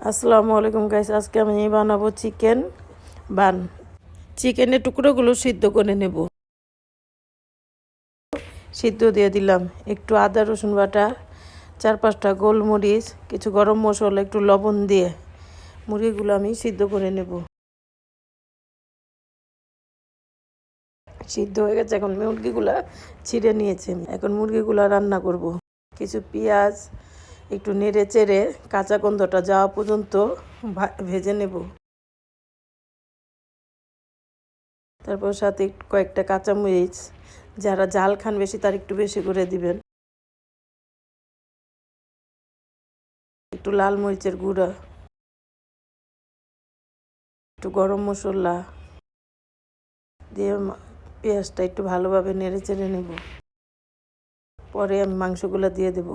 আসসালামু আলাইকুম গাইস, আজকে আমি বানাবো চিকেন বান। চিকেনের টুকরোগুলো সিদ্ধ করে নেব। সিদ্ধ দিয়ে দিলাম একটু আদা রসুন বাটা, 4-5টা গোলমরিচ, কিছু গরম মশলা, একটু লবণ দিয়ে মুরগিগুলো আমি সিদ্ধ করে নেব। সিদ্ধ হয়ে গেছে, এখন মুরগিগুলা ছিঁড়ে নিয়েছি। এখন মুরগিগুলা রান্না করব। কিছু পেঁয়াজ একটু নেড়ে চেড়ে কাঁচা গন্ধটা যাওয়া পর্যন্ত ভেজে নেব। তারপর সাথে কয়েকটা কাঁচামরিচ, যারা ঝাল খান বেশি তার একটু বেশি করে দিবেন। একটু লাল মরিচের গুঁড়া, একটু গরম মশলা দিয়ে পেঁয়াজটা একটু ভালোভাবে নেড়ে চেড়ে নেব। পরে আমি মাংসগুলো দিয়ে দেব।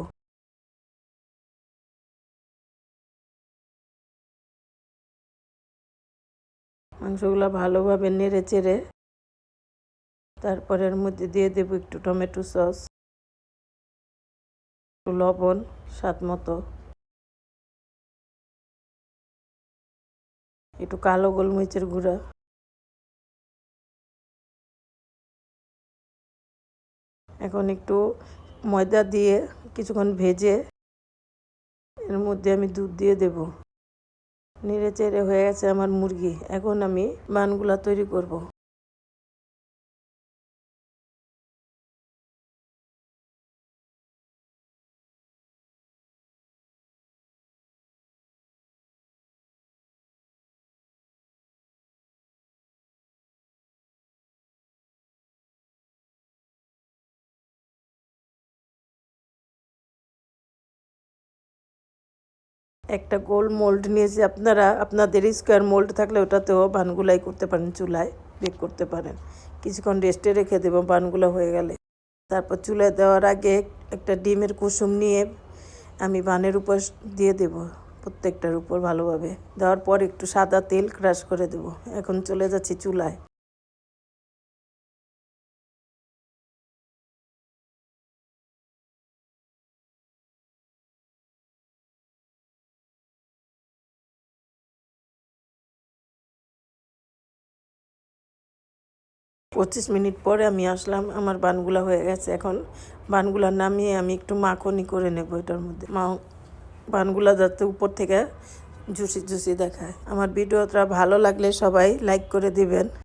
মাংসগুলো ভালোভাবে নেড়ে চেড়ে তারপরে এর মধ্যে দিয়ে দেব একটু টমেটো সস, একটু লবণ স্বাদ মতো, একটু কালো গোলমরিচের গুঁড়া। এখন একটু ময়দা দিয়ে কিছুক্ষণ ভেজে এর মধ্যে আমি দুধ দিয়ে দেব। নেড়ে চেড়ে হয়ে গেছে আমার মুরগি। এখন আমি বানগুলা তৈরি করব। 1টা গোল মোল্ড নিয়েছি। আপনারা আপনাদের স্কোয়ার মোল্ড থাকলে ওটাতেও বানগুলাই করতে পারেন, চুলায় বেক করতে পারেন। কিছুক্ষণ রেস্টে রেখে দেবো বানগুলো হয়ে গেলে। তারপর চুলায় দেওয়ার আগে একটা ডিমের কুসুম নিয়ে আমি বানের উপর দিয়ে দেব, প্রত্যেকটার উপর ভালোভাবে দেওয়ার পর একটু সাদা তেল ক্রাশ করে দেব। এখন চলে যাচ্ছি চুলায়। 25 মিনিট পরে আমি আসলাম, আমার বানগুলা হয়ে গেছে। এখন বানগুলা নামিয়ে আমি একটু মাখনি করে নেব এটার মধ্যে। বানগুলা যাতে উপর থেকে জুসি জুসি দেখায়। আমার ভিডিওটা ভালো লাগলে সবাই লাইক করে দিবেন।